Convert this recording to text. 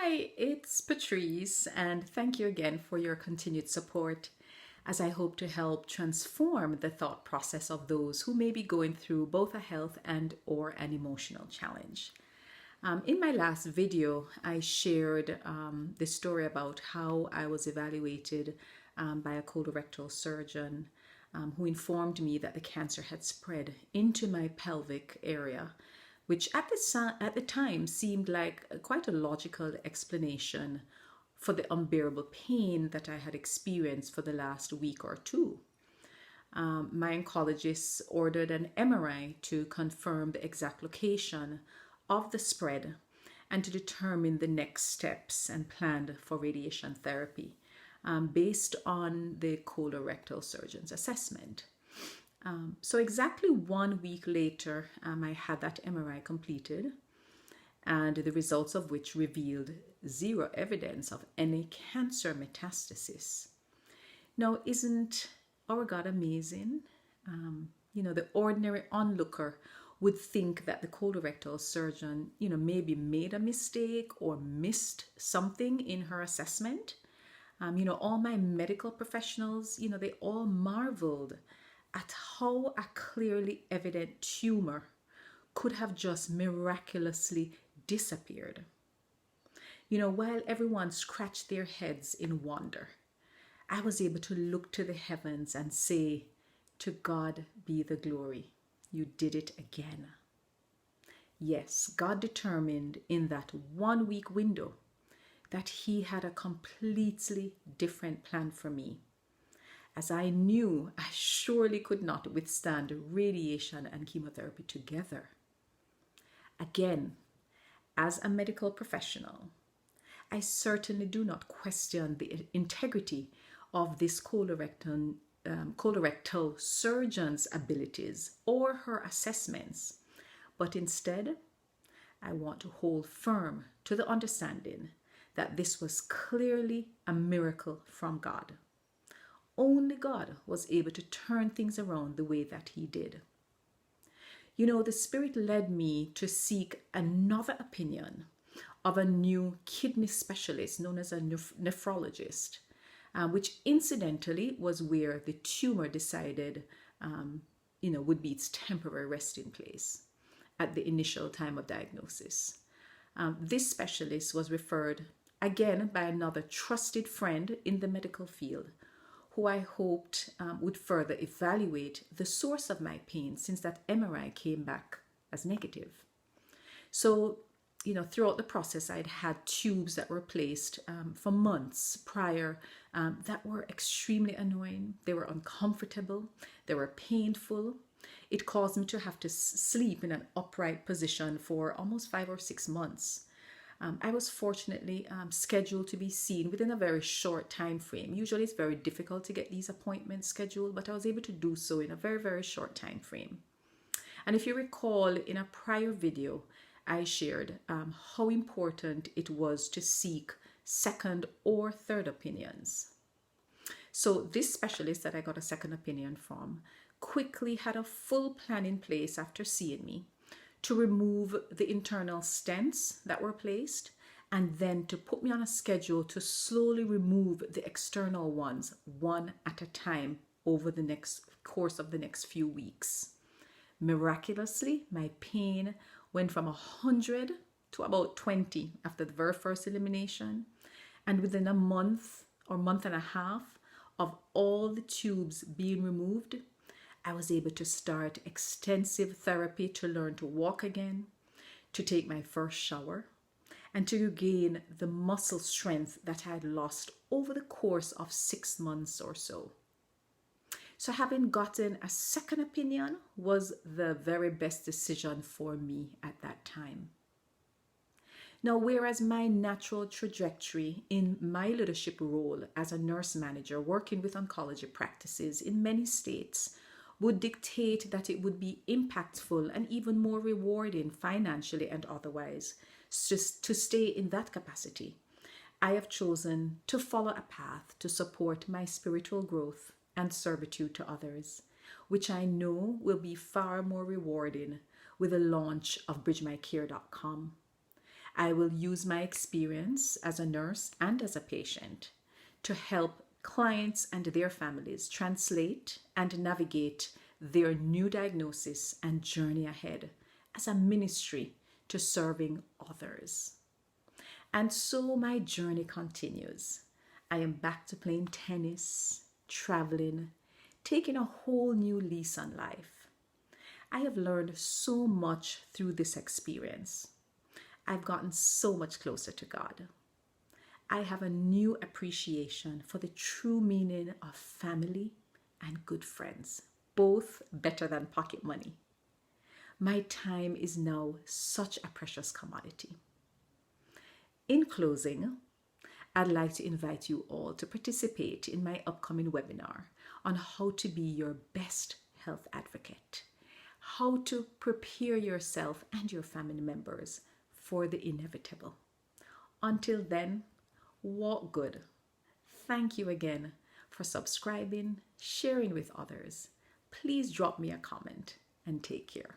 Hi, it's Patrice, and thank you again for your continued support as I hope to help transform the thought process of those who may be going through both a health and or an emotional challenge. In my last video, I shared the story about how I was evaluated by a colorectal surgeon who informed me that the cancer had spread into my pelvic area, which at the time seemed like quite a logical explanation for the unbearable pain that I had experienced for the last week or two. My oncologist ordered an MRI to confirm the exact location of the spread and to determine the next steps and planned for radiation therapy based on the colorectal surgeon's assessment. So exactly 1 week later, I had that MRI completed, and the results of which revealed zero evidence of any cancer metastasis. Now, isn't our God amazing? The ordinary onlooker would think that the colorectal surgeon, maybe made a mistake or missed something in her assessment. All my medical professionals, they all marveled at how a clearly evident tumor could have just miraculously disappeared. While everyone scratched their heads in wonder, I was able to look to the heavens and say, "To God be the glory. You did it again." Yes, God determined in that 1 week window that He had a completely different plan for me, as I knew I surely could not withstand radiation and chemotherapy together. Again, as a medical professional, I certainly do not question the integrity of this colorectal surgeon's abilities or her assessments, but instead, I want to hold firm to the understanding that this was clearly a miracle from God. Only God was able to turn things around the way that He did. The Spirit led me to seek another opinion of a new kidney specialist known as a nephrologist, which incidentally was where the tumor decided, would be its temporary resting place at the initial time of diagnosis. This specialist was referred again by another trusted friend in the medical field, who I hoped would further evaluate the source of my pain, since that MRI came back as negative. So, throughout the process, I'd had tubes that were placed for months prior that were extremely annoying. They were uncomfortable. They were painful. It caused me to have to sleep in an upright position for almost 5 or 6 months. I was fortunately scheduled to be seen within a very short time frame. Usually it's very difficult to get these appointments scheduled, but I was able to do so in a very, very short time frame. And if you recall, in a prior video, I shared how important it was to seek second or third opinions. So this specialist that I got a second opinion from quickly had a full plan in place after seeing me to remove the internal stents that were placed, and then to put me on a schedule to slowly remove the external ones one at a time over the course of the next few weeks. Miraculously, my pain went from 100 to about 20 after the very first elimination, and within a month or month and a half of all the tubes being removed, I was able to start extensive therapy to learn to walk again, to take my first shower, and to regain the muscle strength that I had lost over the course of 6 months or so. So having gotten a second opinion was the very best decision for me at that time. Now, whereas my natural trajectory in my leadership role as a nurse manager working with oncology practices in many states would dictate that it would be impactful and even more rewarding financially and otherwise just to stay in that capacity, I have chosen to follow a path to support my spiritual growth and servitude to others, which I know will be far more rewarding with the launch of bridgemycare.com. I will use my experience as a nurse and as a patient to help clients and their families translate and navigate their new diagnosis and journey ahead as a ministry to serving others. And so my journey continues. I am back to playing tennis, traveling, taking a whole new lease on life. I have learned so much through this experience. I've gotten so much closer to God. I have a new appreciation for the true meaning of family and good friends, both better than pocket money. My time is now such a precious commodity. In closing, I'd like to invite you all to participate in my upcoming webinar on how to be your best health advocate, how to prepare yourself and your family members for the inevitable. Until then, walk good. Thank you again for subscribing, sharing with others. Please drop me a comment and take care.